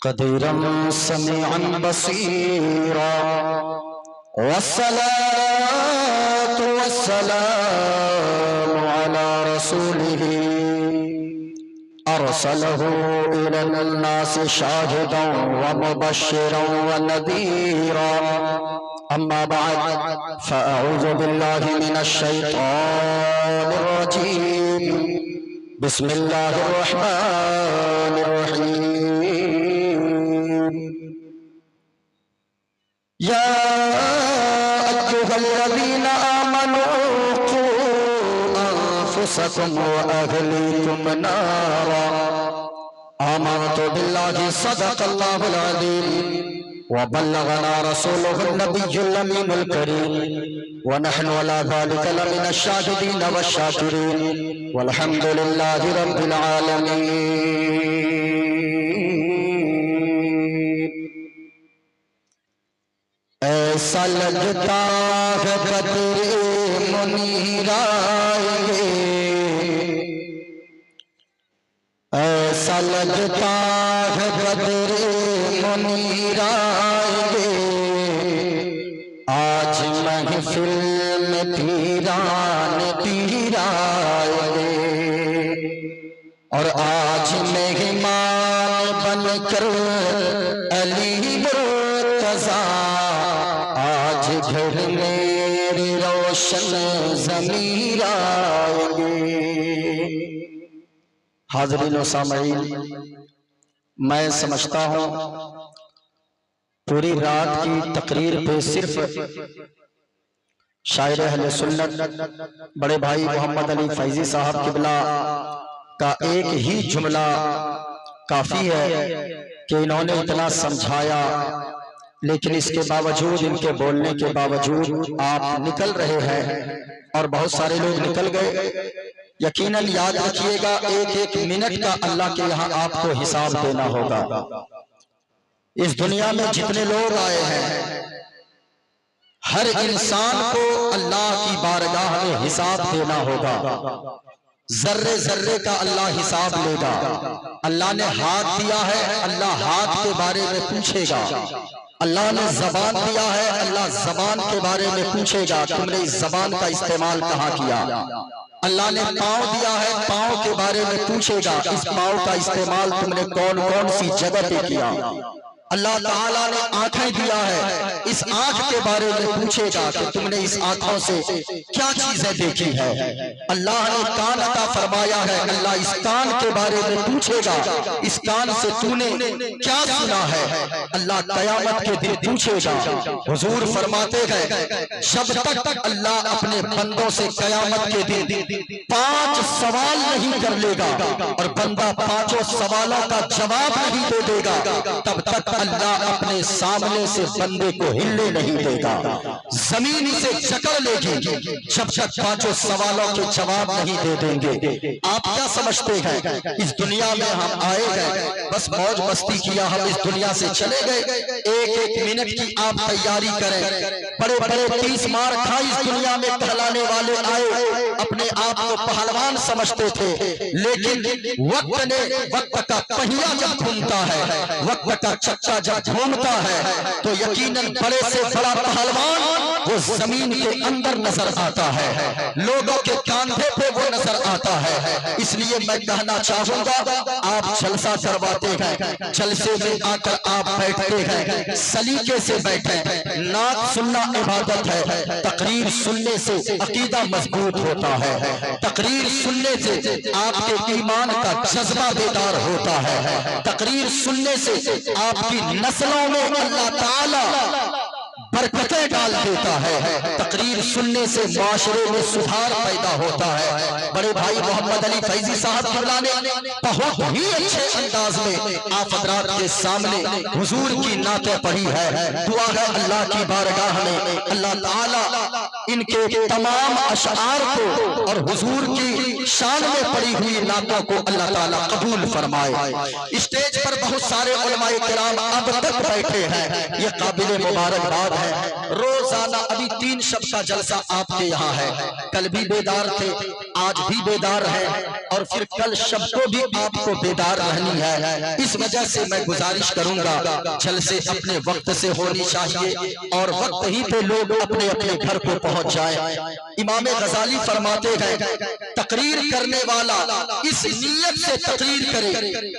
क़दीरम समीअन बसीरा वस्सलातु वस्सलामु अला रसूलिही अरसलहु इलन्नासि शाहिदन व मुबश्शिरन व नज़ीरा। अम्मा बअद फ़अऊज़ु बिल्लाहि मिनश शैतानिर रजीम। बिस्मिल्लाहिर रहमानिर रहीम। या अय्युहल्लज़ीना आमनू क़ू अन्फुसकुम व अहलीकुम नारा। आमनतु बिल्लाहि सदक़ल्लाहुल अज़ीम व बल्लगना रसूलुहुन नबियुल अमीनुल करीम व नहनु अला ज़ालिका लमिनश शाहिदीन वश्शाकिरीन वल्हम्दुलिल्लाहि रब्बिल आलमीन। ऐसा लगता है बदरे मुनीर आएंगे, ऐसा लगता है बदरे मुनीर आएंगे। आज महफिल में पीरान पीर आएंगे और आज मेहमान बनकर अली मुर्तज़ा आज घर मेरी रोशन ज़मीर आएंगे। हाज़रीन व सामईन, मैं समझता हूँ पूरी रात की तकरीर पे सिर्फ शायर अहले सुन्नत बड़े भाई मोहम्मद अली फैजी साहब किबला का एक ही जुमला काफी है कि इन्होंने इतना समझाया, लेकिन इसके बावजूद, इनके बोलने के बावजूद आप निकल रहे हैं और बहुत सारे लोग निकल गए। यकीनन याद रखिएगा, एक एक मिनट का अल्लाह के यहाँ आपको हिसाब देना होगा। इस दुनिया में जितने लोग आए हैं, हर इंसान को अल्लाह की बारगाह में हिसाब देना होगा। जर्रे जर्रे का अल्लाह हिसाब लेगा। अल्लाह ने हाथ दिया है, अल्लाह हाथ के बारे में पूछेगा। अल्लाह ने जबान दिया है, अल्लाह जबान के बारे में पूछेगा, तुमने इस जबान का इस्तेमाल कहाँ किया। अल्लाह ने पाँव दिया है, पाँव के बारे में पूछेगा, इस पाँव का इस्तेमाल तुमने कौन कौन सी जगह पे किया। अल्लाह ताला ने आंखें दिया है, इस आंख के बारे में पूछेगा कि तुमने इस आंखों से क्या चीजें देखी है। अल्लाह ने कान अता फरमाया है, अल्लाह इस कान के बारे में पूछेगा, इस कान से तूने क्या सुना है। अल्लाह कयामत के दिन पूछेगा। हुजूर फरमाते हैं, जब तक अल्लाह अपने बंदों से कयामत के दिन 5 सवाल नहीं कर लेगा और बंदा 5 सवालों का जवाब नहीं दे देगा, तब तक अल्लाह अपने सामने से बंदे को हिलने नहीं देगा। जमीन से जकड़ लेगी जब तक 5 सवालों के जवाब नहीं दे देंगे। आप क्या समझते हैं, इस दुनिया में हम आए हैं, बस मौज मस्ती किया, हम इस दुनिया से चले गए। एक एक मिनट की आप तैयारी करें। बड़े बड़े 30 मार खाई इस दुनिया में कहलाने वाले आए, अपने आप को पहलवान समझते थे, लेकिन वक्त का पहिया जब घूमता है, वक्त का चक्का जब घूमता है, तो यकीनन बड़े से बड़ा पहलवान वो जमीन के अंदर नजर आता है, लोगों के कांधे पे वो नजर आता है। इसलिए मैं कहना चाहूंगा, आप जलसा करवाते हैं, जलसे में आकर आप बैठते हैं, सलीके से बैठे। नात सुनना इबादत है, तकरीर सुनने से अकीदा मजबूत होता है, तकरीर सुनने से आपके ईमान का जज्बा बेदार होता है, तकरीर सुनने से आपकी नस्लों में अल्लाह ताला बरकतें डाल देता है, तकरीर सुनने से माशरे में सुधार पैदा होता है। बड़े भाई मोहम्मद अली फैजी साहब किबला ने बहुत ही अच्छे अंदाज में आप हज़रात के सामने हुजूर की नाते पढ़ी है। दुआ है अल्लाह की बारगाह में अल्लाह ताला इनके तमाम अशआर को और हुजूर की शान में पड़ी हुई नातों को अल्लाह ताला कबूल फरमाए। स्टेज पर बहुत सारे उलमाए किराम अब तक बैठे हैं, ये काबिल मुबारकबाद है। रोजाना अभी 3 शब का जलसा आपके यहाँ है, कल भी बेदार थे, आज भी बेदार हैं और फिर कल सबको भी आपको बेदार रहनी है। इस वजह से मैं गुजारिश करूंगा जलसे अपने वक्त से होनी चाहिए और वक्त ही पे लोग अपने अपने घर को पहुंच जाए। इमाम गजाली फरमाते हैं तकरीर करने वाला इस नीयत से तकरीर करे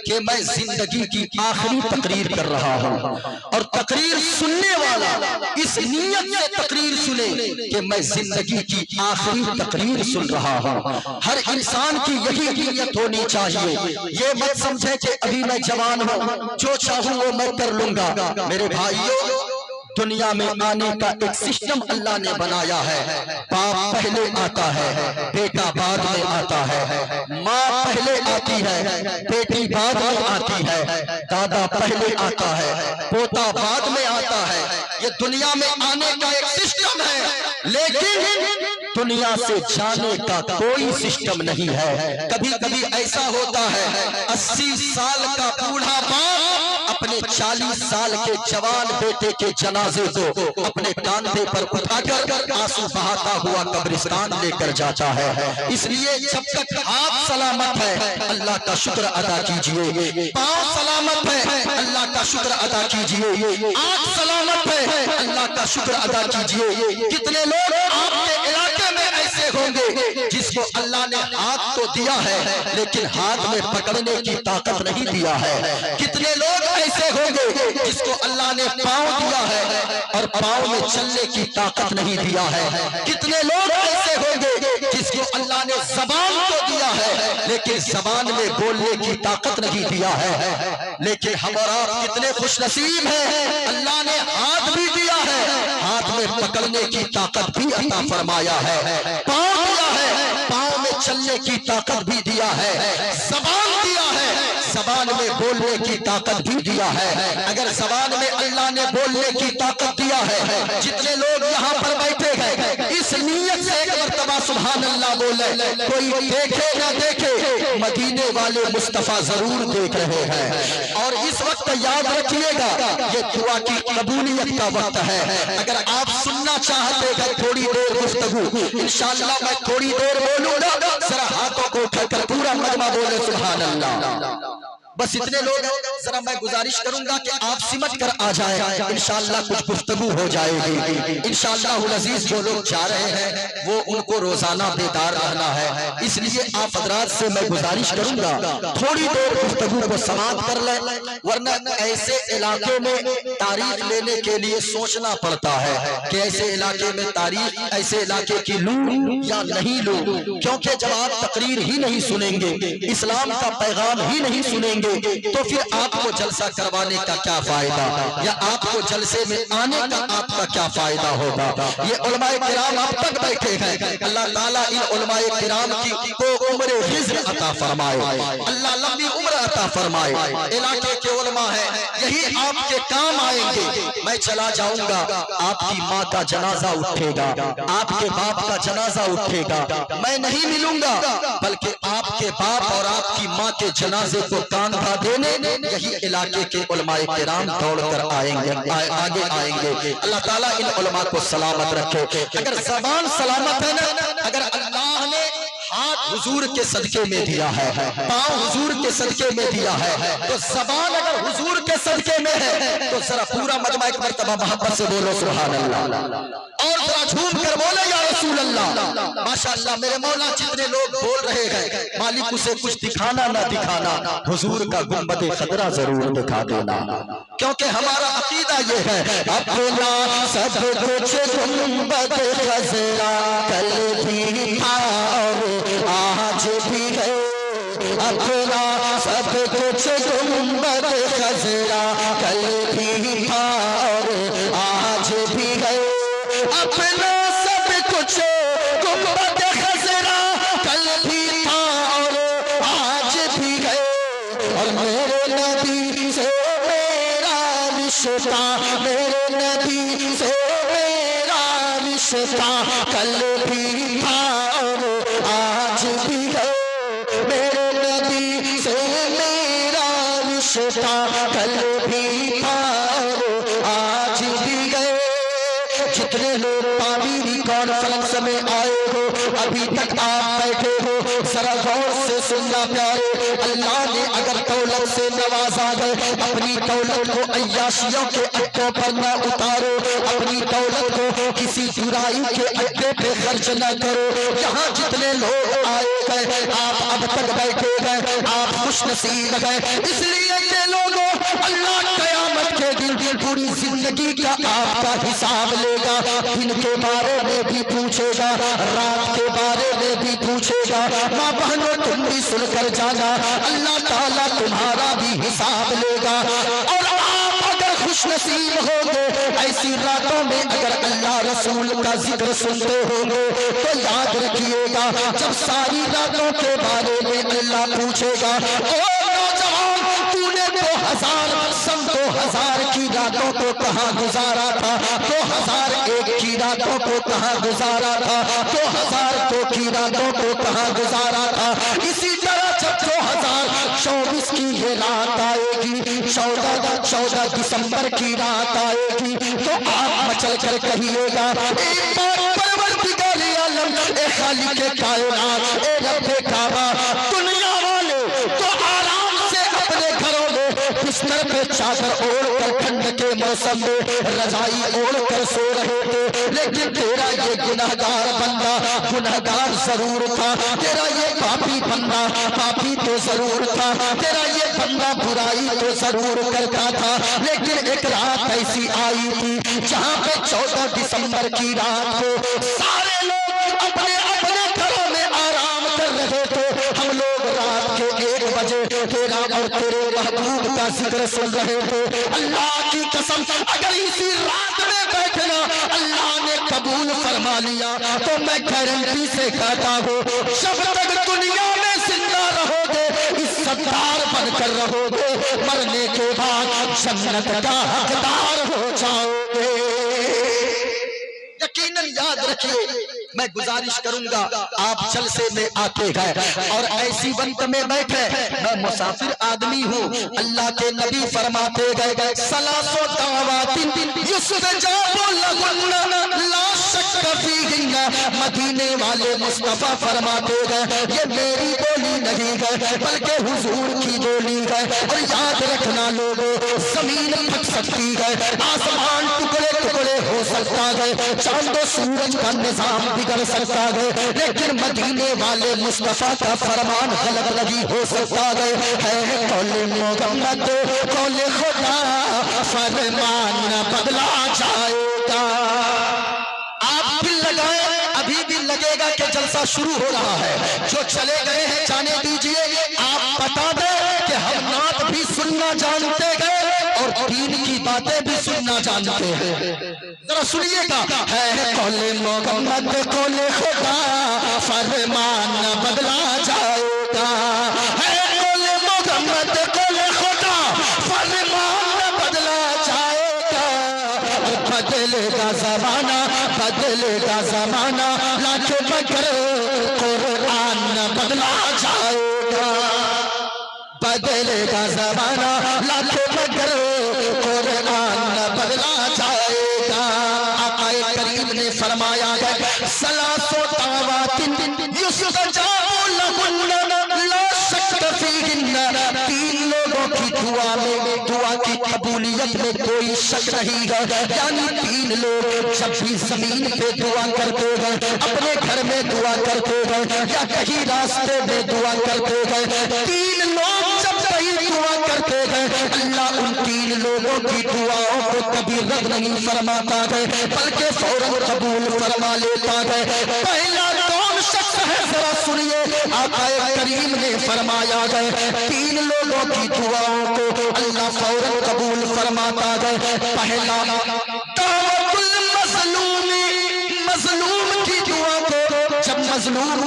कि मैं जिंदगी की आखिरी तकरीर कर रहा हूं, और तकरीर सुनने वाला इस नीयत से तकरीर सुने कि मैं जिंदगी की आखिरी तकरीर सुन रहा हूं। हर इंसान की यही नीयत होनी चाहिए। ये मत समझे कि अभी मैं जवान हूं, जो चाहूं वो मैं कर लूंगा। मेरे भाइयों, दुनिया में आने का एक सिस्टम अल्लाह ने बनाया है। बाप पहले आता है, बेटा बाद में आता है, माँ पहले आती है, बेटी बाद में आती है, दादा पहले आता है, पोता बाद में आता है। ये दुनिया में आने का एक सिस्टम है, लेकिन दुनिया से जाने का कोई सिस्टम नहीं है। कभी कभी ऐसा होता है 80 साल का बूढ़ा बाप अपने 40 साल के जवान बेटे के जनाजे को अपने कांधे पर उठाकर आंसू बहाता हुआ कब्रिस्तान लेकर जाता है। इसलिए जब तक हाथ सलामत है अल्लाह का शुक्र अदा कीजिए, पांव सलामत है अल्लाह का शुक्र अदा कीजिए, आंख सलामत है अल्लाह का शुक्र अदा कीजिए। कितने लोग आपके इलाके में ऐसे होंगे जिसको अल्लाह ने हाथ तो दिया है लेकिन हाथ में पकड़ने की ताकत नहीं दिया है। कितने लोग ऐसे होंगे जिसको अल्लाह ने पांव दिया है और पांव में चलने की ताकत नहीं दिया है। कितने लोग ऐसे होंगे जिसको अल्लाह ने जबान तो दिया है लेकिन जबान में बोलने की ताकत नहीं दिया है। लेकिन हम और आप कितने खुशनसीब हैं, अल्लाह ने हाथ भी दिया है, हाथ में पकड़ने की ताकत भी अता फरमाया है, पांव दिया है, पांव में चलने की ताकत भी दिया है, जबान दिया है, जबान में बोलने की ताकत भी दिया है। अगर जबान में अल्लाह ने बोलने की ताकत दिया है, जितने लोग यहाँ पर बैठे हैं इस नीयत से एक मर्तबा सुभान अल्लाह बोले, कोई देखे ना देखे मदीने वाले मुस्तफा जरूर देख रहे हैं। और इस वक्त याद रखिएगा ये दुआ की कबूलियत का वक्त है। अगर आप सुनना चाहते हैं थोड़ी देर गुफ्तगू, इंशाअल्लाह मैं थोड़ी देर बोलूंगा, जरा हाथों को उठाकर पूरा मजमा बोले सुभान अल्लाह। बस इतने लोग हैं, जरा मैं गुजारिश करूंगा कि आप सिमट कर आ जाएं, इंशाअल्लाह कुछ गुफ्तगू हो जाएगी। इंशाअल्लाह अजीज जो लोग जा रहे हैं वो उनको रोजाना बेदार रहना है, इसलिए आप हजरात से मैं गुजारिश करूंगा थोड़ी देर गुफ्तगू को समाप्त कर लें, वरना ऐसे इलाके में तारीख लेने के लिए सोचना पड़ता है कि ऐसे इलाके में तारीख, ऐसे इलाके की लूं या नहीं लूं, क्योंकि जब आप तकरीर ही नहीं सुनेंगे, इस्लाम का पैगाम ही नहीं सुनेंगे तो फिर आपको जलसा करवाने का क्या फायदा, या आपको जलसे में आने का आपका क्या फायदा होगा। ये उलमाए किराम अब तक बैठे हैं, अल्लाह ताला इन उलमाए किराम को उम्र हिज्र अता फरमाए, अल्लाह लंबी उम्र अता फरमाए। इलाके के उलमा है, यही आपके काम आएंगे। मैं चला जाऊंगा, आपकी माँ का जनाजा उठेगा, आपके बाप का जनाजा उठेगा, मैं नहीं मिलूंगा, बल्कि आपके बाप और आपकी माँ के जनाजे को कांधा देने यही इलाके के उलमाए किराम दौड़कर आएंगे, आगे आएंगे। अल्लाह ताला इन उलमा को सलामत रखे। अगर जबान सलामत है ना, अगर अल्लाह ने हाथ हुजूर के सदके में दिया है, पांव हुजूर के सदके में दिया है, तो जबान अगर हुजूर के सदके में है तो जरा पूरा मजमा एक मर्तबा मोहब्बत से बोलो सुभान अल्लाह, और जरा झूम कर बोले या रसूल अल्लाह। माशाअल्लाह मेरे मौला जितने लोग बोल रहे हैं, मालिक उसे कुछ दिखाना ना दिखाना, हुजूर का गुंबद खतरा जरूर दिखा देना, क्योंकि हमारा अकीदा ये है अपना सब कुछ गुंबद खतरा कल भी था आज भी है, अपना सब कुछ गुंबद खतरा कल भी था आज भी है, अपना सब कुछ गुंबद खतरा कल भी था और आज भी है, और मेरे नबी से मेरा रिश्ता, मेरे नबी से मेरा रिश्ता कल भी था और आज भी है, मेरे नबी से मेरा रिश्ता कल भी था और आज भी है। जितने लोग पामीरी कॉन्फ्रेंस में आए हो, अभी तक आप बैठे हो, अपनी दौलत को अय्याशियों के अड्डों पर न उतारो, अपनी दौलत को किसी बुराई के अड्डे पे खर्च न करो। यहाँ जितने लोग आए गए आप अब तक बैठे गए, आप खुश नसीब गए, इसलिए ये लोगों अल्लाह कयामत के दिन पूरी जिंदगी का आपका हिसाब लेगा। दिन के बारे में भी पूछेगा, रात के बारे में भी पूछेगा। माँ बहनों तुम भी सुनकर जाना, अल्लाह ताला तुम्हारा भी हिसाब लेगा। और आप अगर खुश नसीब होंगे ऐसी रातों में अगर अल्लाह रसूल का जिक्र सुनते होंगे तो याद रखिएगा जब सारी रातों के बारे में अल्लाह पूछेगा, ओ नौजवान तूने 2000 की रातों को कहाँ गुजारा था, 2001 की रातों को कहाँ गुजारा था, 2002 की रातों को कहाँ गुजारा था। इसी तरह जब 2024 की ये रात आएगी, 14 दिसंबर की रात आएगी, तो आप मचल कर कहिएगा, एक बार परवरदिगार आलम ए खालिक कायनात ए रब्बे काबा, दुनिया वाले तो आराम से अपने घरों में बिस्तर पे चादर ओढ़ कर ठंड के मौसम में रजाई ओढ़ कर सो रहे थे, लेकिन तेरा ये गुनहगार बंदा गुनहगार जरूर था, तेरा ये पापी बंदा पापी तो जरूर था, तेरा ये बंदा बुराई तो जरूर करता था, लेकिन एक रात ऐसी आई थी जहाँ पे 14 दिसंबर की रात को सारे लोग अपने अपने घरों में आराम कर रहे थे। हम लोग रात के 1 बजे तेरा और तेरे महबूब का जिक्र सुन रहे थे। अल्लाह की कसम अगर इसी रात में बैठना अल्लाह ने कबूल फरमा लिया तो मैं गारंटी से कहता हूँ जब तक दुनिया में जिंदा रहोगे इस सत्तार बनकर रहोगे, मरने के बाद जन्नत का हकदार हो जाओगे। यकीनन याद रखिए, मैं गुजारिश करूंगा आप जलसे में आके गए और ऐसी वक्त में बैठे, मैं मुसाफिर आदमी हूँ, अल्लाह के नबी फरमाते गए सलासो दावातिन युस्तजाबु लहुन्ना ला शक्क फीहिन्ना, मदीने वाले मुस्तफा फरमाते गए ये मेरी बोली नहीं है बल्कि हुजूर की बोली है। और याद रखना लोगों, जमीन फट सकती है, आसमान टुकड़े टुकड़े हो सकता है, चांदो सूरज का निजाम बिगड़ सकता है, लेकिन मदीने वाले मुस्तफा का फरमान गलत नहीं हो सकता है। कौले मोहम्मद कौले खुदा फरमान न बदला जाएगा। आप दिल लगाए, अभी भी लगेगा कि जलसा शुरू हो रहा है, जो चले गए हैं जाने दीजिए। आप बता दें कि हम नात भी सुनना जानते हैं और दीन की बातें भी सुनना जानते हैं। जरा सुनिएगा, है कौले मोहम्मद कौले खुदा फरमान न बदला जाएगा, है कौले मोहम्मद कौले खुदा फरमान न बदला जाएगा। बदलेगा जमाना बदलेगा जमाना, लाखे मगर कुरान न बदला जाएगा। बदलेगा जमाना लाखे मगर कुरान न बदला जाएगा। आक़ाए करीम ने फरमाया है सलासो दावातिन युस्तजाबु लहुन्ना ला शक्क फीहिन्ना, 3 लोगों की दुआ में, दुआ की कबूलियत में कोई शक नहीं है। यानी 3 लोग जब भी जमीन पे दुआ करते हैं, अपने घर में दुआ करते हैं या कहीं रास्ते में दुआ करते हैं, 3 लोग जब कहीं दुआ करते हैं अल्लाह उन 3 लोगों की दुआओं को कभी रद्द नहीं फरमाता है बल्कि फौरन कबूल फरमा लेता है। पहला कौन शख्स है जरा सुनिए, आक़ाए करीम ने फरमाया है 3 लोगों की दुआओं को अल्लाह फौरन कबूल फरमाता है। पहला दावतुल मज़लूमी, मज़लूम की दुआ को, जब मज़लूम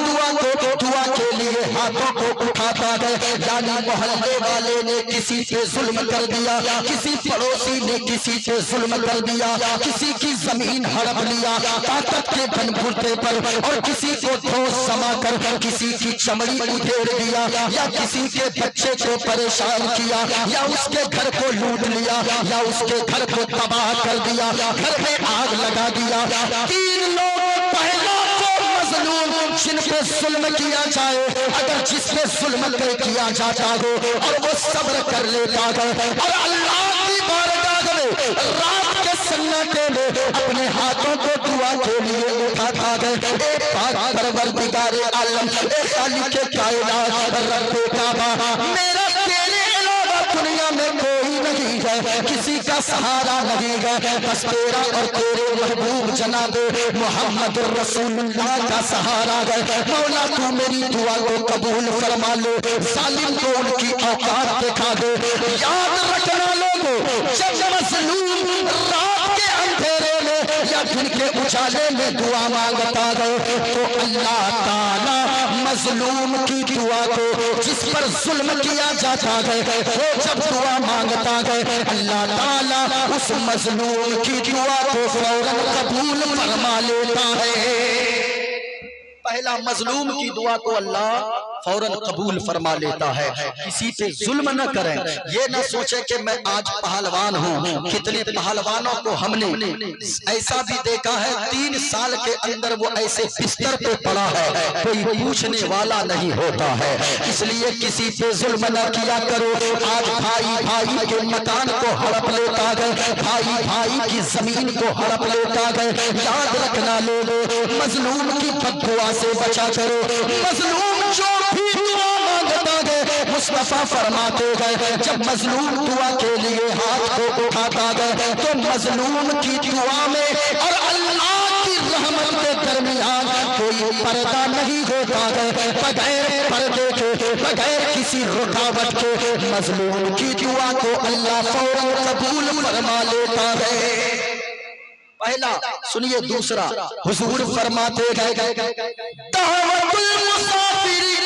दुआ के लिए हाथों को उठाता है, यानी मोहल्ले वाले ने किसी पे जुल्म कर दिया, किसी पड़ोसी ने किसी पे जुल्म कर दिया, किसी की जमीन हड़प लिया ताकत के बलबूते पर, और किसी को ठोस समा कर किसी की चमड़ी उधेड़ दिया, या किसी के बच्चे को परेशान किया, या उसके घर को लूट लिया, या उसके घर को तबाह कर दिया, घर में आग लगा दिया। 3 लोग, पहला को मजलूम जिन पे जुल्म किया जाए, अगर जिस पे जुल्म किया जाता हो और वो सब्र कर लेता है और अल्लाह की बारगाह में रात के सन्नाटे में अपने हाथों को दुआ के लिए उठाता है, ए पाक परवरदिगार आलम, ए खालिक कायनात, रब्बे काबा, मेरा तेरे अलावा दुनिया में कोई नहीं है, किसी का सहारा नहीं है, बस तेरा और तेरे महबूब जनाब मोहम्मद रसूलुल्लाह का सहारा है। मौला तू मेरी दुआ को कबूल फरमा ले, जालिम को उनकी औकात दिखा दे। याद रखना लोगों, जब मजलूम रात के अंधेरे में या दिन के उजाले में दुआ मांगता है तो अल्लाह ताला मजलूम की दुआ को, जिस पर जुल्म किया जाता है, वो जब दुआ मांगता है अल्लाह ताला उस मजलूम की दुआ को फौरन कबूल फरमा लेता है। पहला, मजलूम की दुआ को अल्लाह फौरन कबूल फरमा लेता है। किसी पे जुल्म न करें, ये न सोचे कि मैं आज पहलवान हूँ। कितने पहलवानों को हमने ऐसा भी देखा है 3 साल के अंदर वो ऐसे बिस्तर पे पड़ा है, कोई पूछने वाला नहीं होता है। इसलिए किसी पे जुल्म न किया करो। आज भाई भाई के मकान को हड़प लेता है, भाई भाई की जमीन को हड़प लेता है। याद रखना लोगों, मजलूम की बददुआ से बचा करो। मजलूम जो भी दुआ मांगता है, मुस्तफा फरमाते हैं जब मजलूम दुआ के लिए हाथ को उठाता है तो मजलूम की दुआ में और अल्लाह की रहमत के दरमियान कोई पर्दा नहीं होता है। बगैर पर्दे के, बगैर किसी रुकावट के मजलूम की दुआ को अल्लाह फौरन कबूल फरमा लेता है। पहला सुनिए। दूसरा, हुजूर फरमाते गए दावतुल मुसाफिर,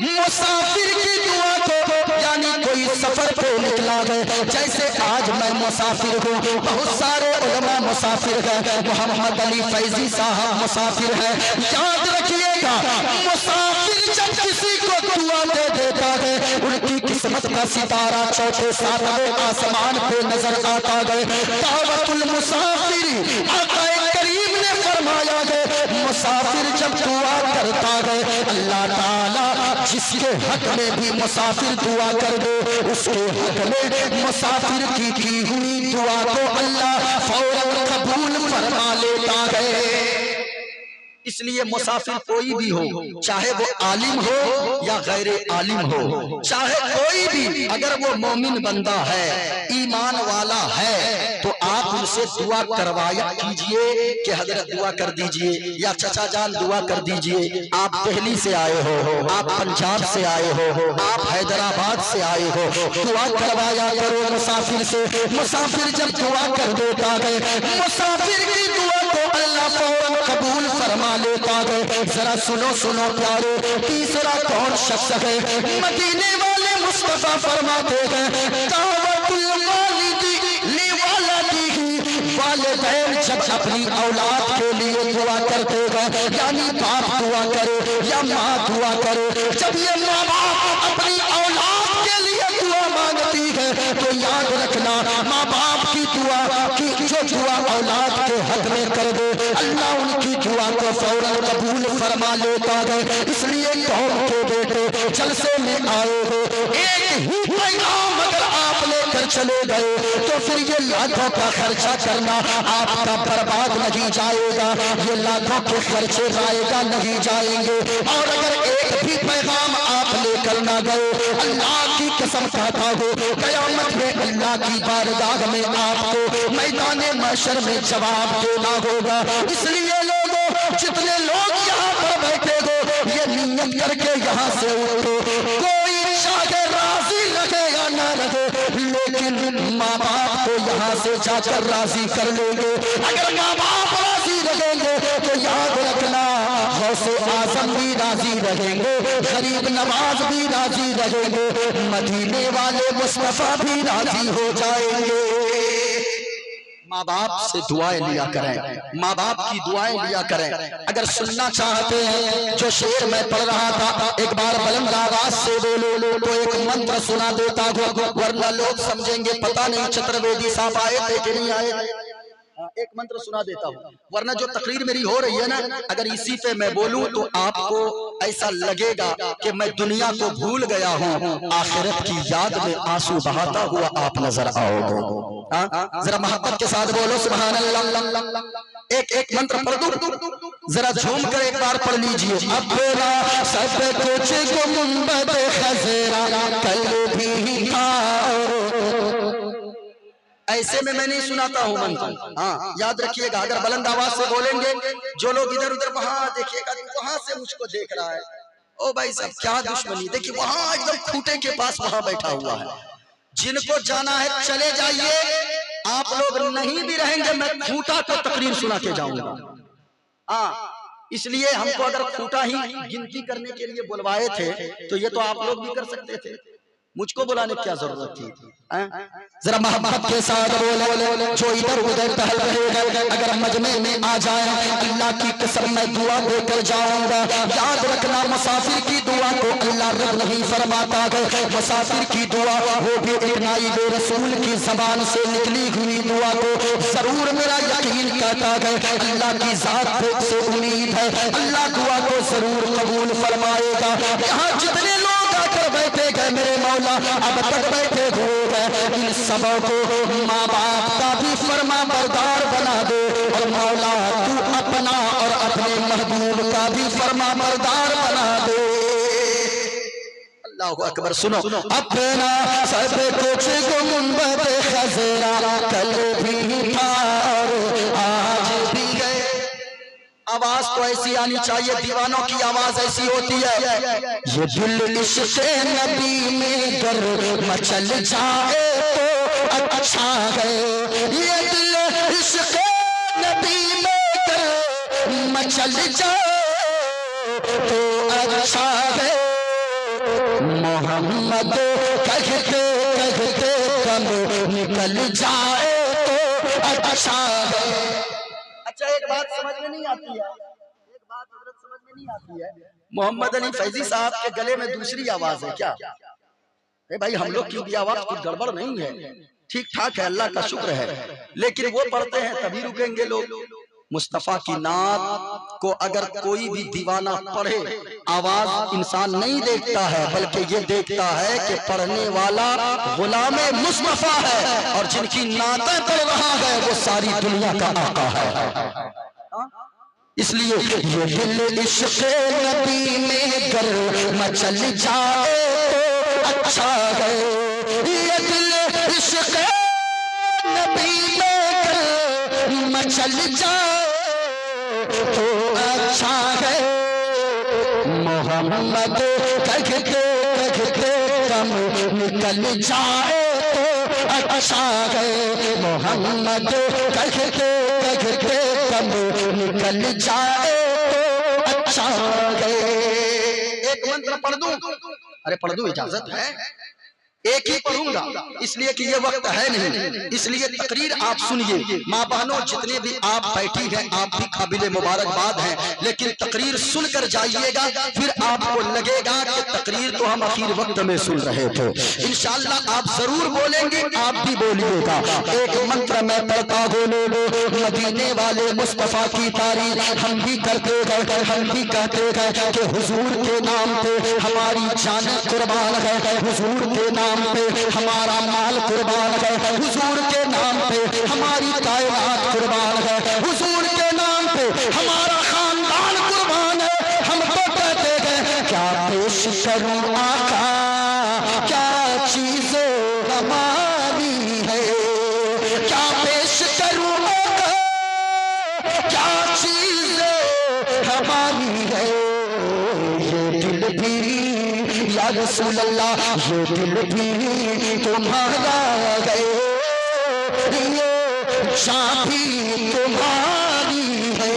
मुसाफिर की दुआ को, यानी कोई सफर पे निकला है, जैसे आज मैं मुसाफिर हूँ, बहुत सारे उलमा मुसाफिर हैं, मोहम्मद अली फैजी साहब मुसाफिर हैं। याद रखिएगा, मुसाफिर जब किसी को दुआ दे देता है, उनकी किस्मत का सितारा 4थे 7वें आसमान पे नजर आता है। दावतुल मुसाफिर, आका करीम ने फरमाया है, मुसाफिर जब दुआ करता है अल्लाह ताला जिसके हक में भी मुसाफिर दुआ कर दे, उसके हक में मुसाफिर की हुई दुआ को अल्लाह फौरन कबूल फरमा लेता है। इसलिए मुसाफिर कोई भी हो, चाहे वो आलिम हो या गैर आलिम हो, चाहे कोई भी, अगर वो मोमिन बंदा है, ईमान वाला है, तो आप उनसे दुआ करवाया कीजिए कि हजरत दुआ कर दीजिए या चचा जान दुआ कर दीजिए। आप दिल्ली से आए हो, आप पंजाब से आए हो, आप हैदराबाद से आए हो, दुआ करवाया करो मुसाफिर से। मुसाफिर जब दुआ कर देता है, मुसाफिर की दुआ को अल्लाह फौरन कबूल फरमा लेता है। जरा सुनो सुनो प्यारो, तीसरा कौन शख्स है? मदीने वाले मुस्तफा फरमाते हैं दावतुल वालिदी लिवालिदिही, वालिदैन जब अपनी औलाद के लिए दुआ करते हैं, यानी बाप दुआ करे या माँ दुआ करे, जब ये माँ बाप अपनी औलाद के लिए दुआ मांगती है तो याद रखना, माँ बाप की दुआ की जो दुआ औलाद के हक में कर दे, अल्लाह उनकी दुआ को फौरन कबूल फरमा लेता है। इसलिए कौम के बेटे जलसे में आए हो, एक ही पैगाम अगर आप लेकर चले गए तो फिर ये लाखों का खर्चा करना आपका बर्बाद नहीं जाएगा, ये लाखों के खर्चे जाएगा नहीं जाएंगे। और अगर एक भी पैगाम आप लेकर ना गए, अल्लाह की कसम खाता हो, कयामत में अल्लाह की बारगाह में आपको मैदाने महशर में जवाब देना होगा। इसलिए लोगों, जितने लोग यहाँ पर बैठे हो, ये नियत करके यहाँ से उठो, कोई चाहे राजी रहे या ना रहे, लेकिन माँ बाप को यहाँ से जाकर राजी कर लेंगे। अगर माँ बाप राजी रहेंगे तो याद रखना, गौसे आजम भी राजी रहेंगे, गरीब नवाज भी राजी रहेंगे, मदीने वाले मुस्तफा भी राजी हो जाएंगे। माँ बाप से दुआएं लिया करें, माँ बाप की दुआएं लिया करें। अगर सुनना चाहते हैं जो शेर मैं पढ़ रहा था, एक बार बुलंद आवाज से बोलो तो एक मंत्र सुना देता हूँ, वरना लोग समझेंगे पता नहीं चतुर्वेदी साहब आए थे कि नहीं आए। एक मंत्र सुना देता हूँ, वरना जो तकरीर मेरी हो रही है ना, अगर इसी पे मैं बोलूं तो आपको ऐसा लगेगा कि मैं दुनिया को भूल गया हूँ, आखिरत की याद में आंसू बहाता हुआ आप नजर आओगे। जरा मोहब्बत के साथ बोलो सुभान अल्लाह। एक एक मंत्र पढ़ दूं, जरा झूम कर एक बार पढ़ लीजिए। अपना सब कुछ गुंबद खज़रा कल भी था, ऐसे में मैं नहीं सुनाता हूँ मंत्र। हाँ याद रखिएगा, अगर बुलंद आवाज से बोलेंगे, जो लोग इधर उधर वहां देखिएगा, वहां से मुझको देख रहा है, ओ भाई साहब क्या दुश्मनी, देखिए वहां एकदम खूंटे के पास वहां बैठा हुआ है, जिनको जाना है चले जाइए, आप लोग नहीं भी रहेंगे मैं खूंटा तो तकरीर सुना के जाऊंगा। हाँ इसलिए हमको अगर खूंटा ही गिनती करने के लिए बुलवाए थे तो ये तो आप लोग भी कर सकते थे, मुझको बुलाने की क्या जरूरत थी। जरा मोहब्बत के साथ बोले, जो इधर उधर टहल रहे अगर मजमे में आ जाए, अल्लाह की कसम मैं दुआ देकर जाऊंगा। याद रखना मुसाफिर की दुआ को अल्लाह रब नहीं फरमाता है, मुसाफिर की दुआ वो भी एक नाइब रसूल की जबान से निकली हुई दुआ को जरूर मेरा यकीन कहता है, अल्लाह की जात से उम्मीद है अल्लाह दुआ को जरूर कबूल फरमाएगा। यहाँ जितने लोग आकर बैठे गए मेरे मौला अब तक बैठे हुए हैं, इन सबों को माँ बाप का भी फरमा बरदार बना दे, और मौला तू अपना और अपने महबूब का भी फरमा बरदार बना दे। अल्लाहु अकबर। सुनो, अपना सब कुछ गुंबद खज़रा कल भी था आज भी गए। आवाज तो ऐसी आनी चाहिए, दीवानों की आवाज ऐसी होती है, ये दिल इश्क़ नबी में गर मचल जाए तो अच्छा है, ये दिल इश्क़ नबी में गर मचल जाए तो अच्छा है, मोहम्मद कहते कहते कम निकल जाए तो अच्छा है। अच्छा एक बात समझ में नहीं आती है, एक बात हजरत समझ में नहीं आती है, मोहम्मद अली फैजी साहब के गले में दूसरी आवाज है क्या? भाई हम लोग की भी आवाज कुछ गड़बड़ नहीं है, ठीक ठाक है, अल्लाह का शुक्र है, लेकिन वो पढ़ते हैं तभी रुकेंगे लोग। मुस्तफा की नात को अगर कोई भी दीवाना पढ़े, आवाज इंसान नहीं देखता है बल्कि ये देखता है कि पढ़ने वाला गुलामे मुस्तफा है, और जिनकी नातें पढ़ रहा है वो सारी दुनिया का आका है। इसलिए ये दिल इश्क़ नबी में गर मचल जाए तो अच्छा है, ये दिल इश्क़ नबी में गर मचल जाए तो अच्छा है, मोहम्मद कहते कहते कम निकल जाए तो अच्छा है, मोहम्मद कहते कहते कम निकल जाए तो अच्छा है। एक मंत्र पढ़ दूं? अरे पढ़ दूं, इजाजत है, एक ही पढ़ूंगा इसलिए कि ये वक्त है नहीं, इसलिए तकरीर आप सुनिए। माँ बहनों जितने भी आप बैठी हैं आप भी काबिले मुबारकबाद हैं, लेकिन तकरीर सुनकर जाइएगा, फिर आपको लगेगा कि तकरीर तो हम आखिर वक्त में सुन रहे थे। इंशाअल्लाह आप जरूर बोलेंगे, आप भी बोलिएगा। एक मंत्र मैं पढ़ता हूँ, मदीने वाले मुस्तफा की तारीफ हम भी करते गए, हम भी कहते गए कि हुजूर के नाम पे हमारी जान कुर्बान है, हुजूर के नाम पे हमारा माल कुर्बान है, हुजूर के नाम पे हमारी कायनात कुर्बान है, हुजूर के नाम पे हमारा खानदान कुर्बान है। हम तो कहते हैं क्या पेश करूं आका, क्या चीज़ें हमारी है, क्या पेश करूं आका, क्या चीज़ें हमारी है, ये दिल भी या रसूल अल्लाह, ये दिल भी तुम्हारा है, ये जान भी तुम्हारी है,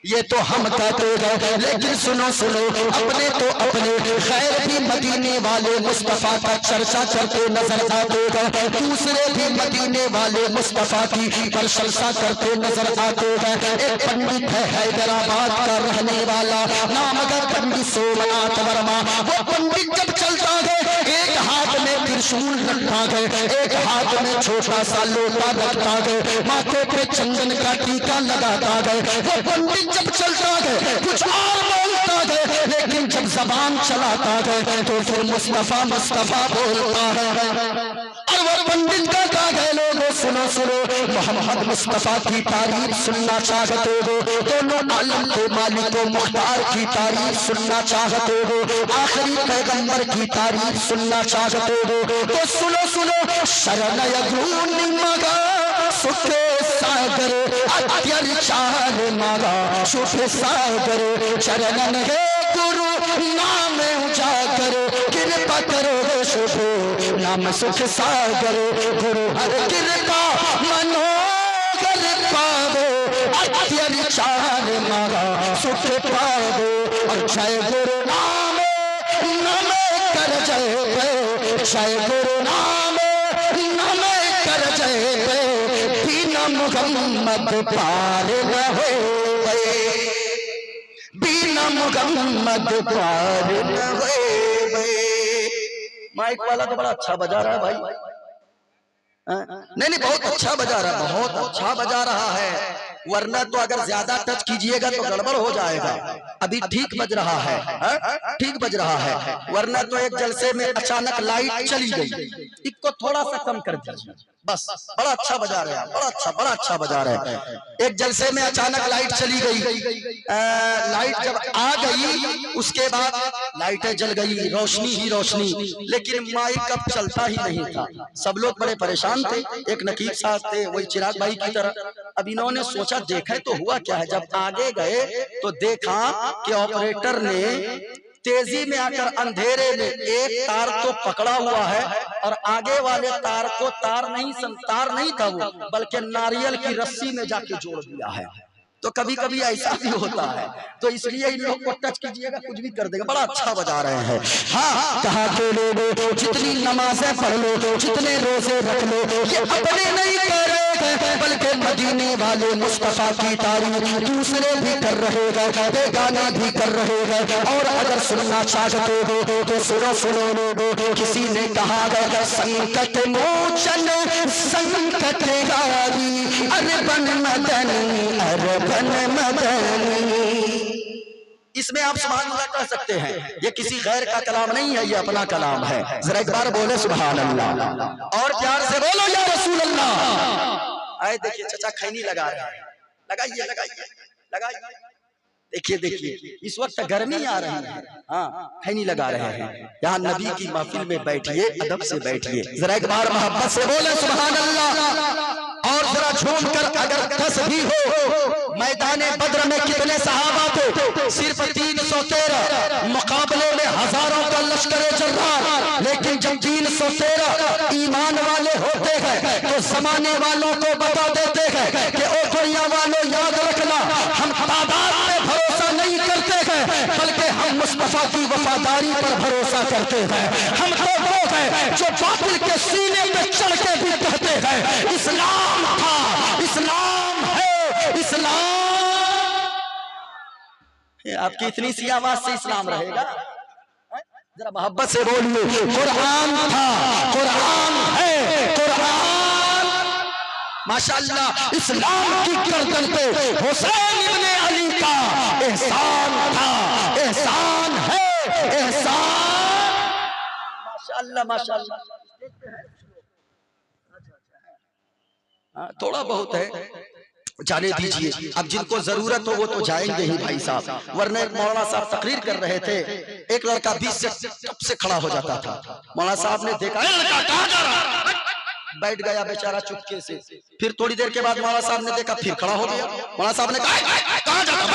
ये तो हम कहते हैं, लेकिन सुनो सुनो, अपने तो अपने खैर भी मदीने वाले मुस्तफा का चर्चा करते नजर आते हैं, दूसरे भी मदीने वाले मुस्तफा की प्रशंसा करते नजर आते हैं। एक पंडित है हैदराबाद का रहने वाला, नाम है पंडित सोमनाथ वर्मा। वो पंडित जब चलता है एक हाथ में त्रिशूल रखा गए, एक हाथ में छोटा सा लोटा रखता गए, माथे पे चंदन का टीका लगाता गए। वो पंडित जब चलता गए कुछ और बोलता गए, लेकिन जब जबान चलाता गए तो फिर मुस्तफा मुस्तफा बोलता है। और वो पंडित कहता गए, लोगों सुनो सुनो, मोहम्मद मुस्तफा की तारीफ सुनना चाहते हो, दोनों आलम के मालिक मुख्तार की तारीफ सुनना चाहते हो, आखिरी पैगंबर की तारीफ सुनना चाहते हो, तो सुनो सुनो। शरणय गुनी मगा सुखे सागर, अत्याचार मगा सुख सागर, चरणन है गुरु नाम उजागर, कृपा करो शुभ नाम सुख सागर, गुरु हर कृपा मनोगर पावो, अत्याचार मगा सुख पावो, और जय गुरु नाम नम कर जय, जय गुरु नाम नम कर जय, बिना मुहम्मद पार न होए, बिना मुहम्मद पार न होए। माइक वाला तो बड़ा अच्छा बजा रहा है भाई, नहीं बहुत अच्छा बजा रहा है, बहुत अच्छा बजा रहा है, वरना तो अगर ज्यादा टच कीजिएगा तो गड़बड़ हो जाएगा। अभी ठीक बज रहा है, ठीक बज रहा है, वरना तो एक जलसे में अचानक लाइट चली गई, इसको थोड़ा सा कम कर दीजिए बस। बड़ा अच्छा बजा रहे हैं, बड़ा अच्छा बजा रहे हैं। एक जलसे में अचानक लाइट चली गई, लाइट जब आ गई उसके बाद लाइटें जल गई, रोशनी ही रोशनी, लेकिन माइक अब चलता ही नहीं था। सब लोग बड़े परेशान थे। एक नकीब साहब थे, वही चिराग भाई की तरह। अब इन्होंने सोचा देखे तो हुआ क्या है। जब आगे गए तो देखा कि ऑपरेटर ने तेजी में आकर अंधेरे में एक तार तो पकड़ा हुआ है, और आगे वाले तार को तार नहीं था वो, बल्कि नारियल की रस्सी में जाके जोड़ दिया है। तो कभी कभी ऐसा भी होता है, तो इसलिए इन लोग को टच कीजिएगा कुछ भी कर देगा। बड़ा अच्छा बजा रहे हैं। हाँ, कहा के लोगों जितनी नमाजें पढ़ लो, जितने रोजे रख लो, ये अपने नहीं कह रहे हैं, बल्कि मदीने वाले मुस्तफा की तारीफ दूसरे भी कर रहे हैं, बेगाना भी कर रहे हैं। और अगर सुनना चाहते हो तो सुनो सुनो लोगों, किसी ने कहा गया संकट मोचन संकट हारी, अरबन मदनी अरबन मदनी। इसमें आप सुभान अल्लाह कह सकते हैं, ये किसी गैर का कलाम नहीं है, ये अपना कलाम है। जरा एक बार बोले सुभान अल्लाह, और प्यार से बोलो या रसूल अल्लाह। आए देखिए चाचा खैनी लगा रहे हैं, लगाइए लगाइए लगाइए। देखिए देखिए इस वक्त गर्मी आ रही है, हाँ खैनी लगा रहे हैं। यहाँ नबी की महफिल में बैठिए, अदब से बैठिए, जरा एक बार मोहब्बत से बोले सुभान अल्लाह। और जरा झूम कर अगर कस भी हो, मैदाने बद्र में कितने सहाबा थे? सिर्फ 313, मुकाबले में हजारों का लश्कर जर्रार। लेकिन जब 313 ईमान वाले होते हैं तो जमाने वालों को बता देते हैं कि ओ दुनिया वालों याद रखना, हम तादाद में भरोसा नहीं करते हैं, बल्कि हम मुस्तफा की वफादारी पर भरोसा करते हैं। हम तो लोग हैं जो बातिल के सीने पे चढ़ के भी कहते हैं इस्लाम था, इस्लाम है, इस्लाम। आपकी इतनी सी आवाज से इस्लाम रहेगा? जरा मोहब्बत से बोलिए, कुरान था, कुरान है, कुरान। माशाअल्लाह, इस्लाम की गर्दन पे हुसैन इब्ने अली का एहसान था, एहसान है, एहसान। माशाअल्लाह माशाअल्लाह। थोड़ा बहुत है, जाने दीजिए। अब जिनको जरूरत हो वो तो जाएंगे ही भाई साहब, वरना एक मौलाना साहब तकरीर कर रहे थे, एक लड़का 20 से टप से खड़ा हो जाता था। मौलाना साहब ने देखा लड़का कहाँ जा रहा, बैठ गया बेचारा चुपके से। फिर थोड़ी देर के बाद मौलाना साहब ने देखा, फिर खड़ा हो गया। मौलाना साहब ने कहा कहाँ जाता,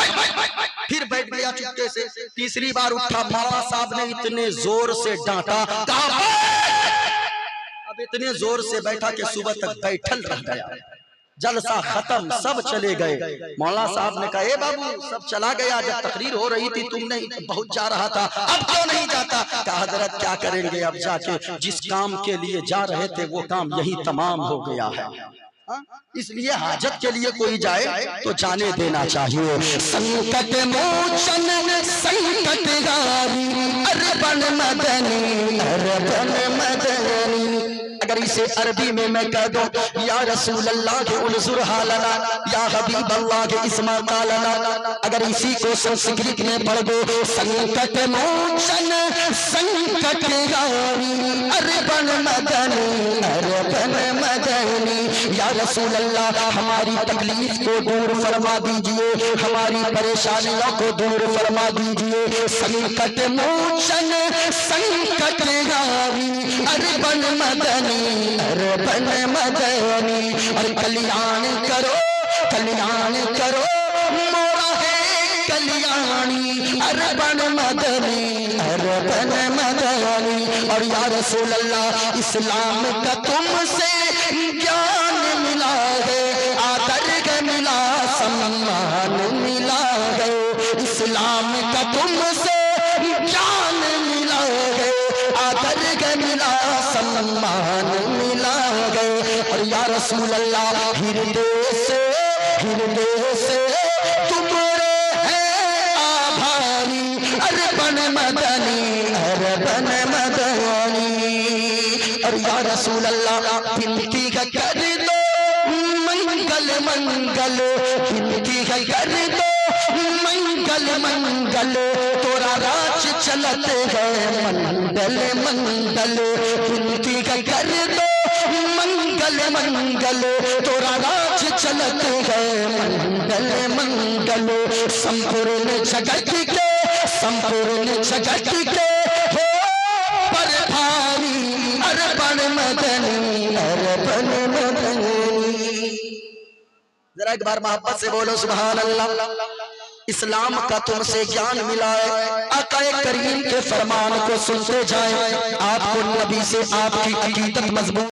फिर बैठ गया चुपके से। तीसरी बार उठा, मौलाना साहब ने इतने जोर से डांटा, अब इतने जोर से बैठा कि सुबह तक बैठल रह गया। जलसा खत्म, सब चले गए। मौलाना साहब ने कहा, ए बाबू सब चला गया, जब तकरीर हो रही थी तुम नहीं बहुत जा रहा था, अब क्यों नहीं जाता? कहा हजरत क्या करेंगे, अब जाके जिस काम के लिए जा रहे थे वो काम यही तमाम हो गया है। इसलिए हाजत के लिए कोई जाए तो जाने देना चाहिए। संकट मोचन संकट हारी अरबन मदनी अरबन मदनी। अगर इसे अरबी में मैं कह दूं या रसूल अल्लाह के उनजुर हालना या हबीब अल्लाह के इस्मा कालना, अगर इसी को संस्कृत में पढ़ दो संकट मोचन संकट हारी अरबन मदनी अरबन मदनी। या रसूल अल्लाह हमारी तकलीफ को दूर फरमा दीजिए, हमारी परेशानियों को दूर फरमा दीजिए। संकट मोचन संकट हारी अरबन मदनी अरबन मदनी। और कल्याण करो मोरा है कल्याणी अरबन मदनी अरबन मदनी। और या रसूल अल्लाह इस्लाम का तुमसे ज्ञान मिला है, आदर मिला सम्मान मिला है। इस्लाम का तुमसे ज्ञान मिला है, आदर मिला सम्मान मिला है। और या रसूल अल्लाह हृदय से तुम्हारे हैं आभारी अरबन मदनी अरबन मदनी। और या रसूल अल्लाह विनती कर दो मंगल मंगल, विनती कर दो मंगल मंगल। तोरा राज चलत है मंगल मंगल, विनती कर दो मंगल मंगल। तोरा राज चलत है मंगल मंगल। संपूर्ण जगत के हो पर भारी अरबन मदनी अरबन मदनी। जरा एक बार मोहब्बत से बोलो सुभान अल्लाह। इस्लाम का तुमसे ज्ञान मिला है, आका करीम के फरमान को सुनते जाए, आपको नबी से आपकी अकीदत मजबूत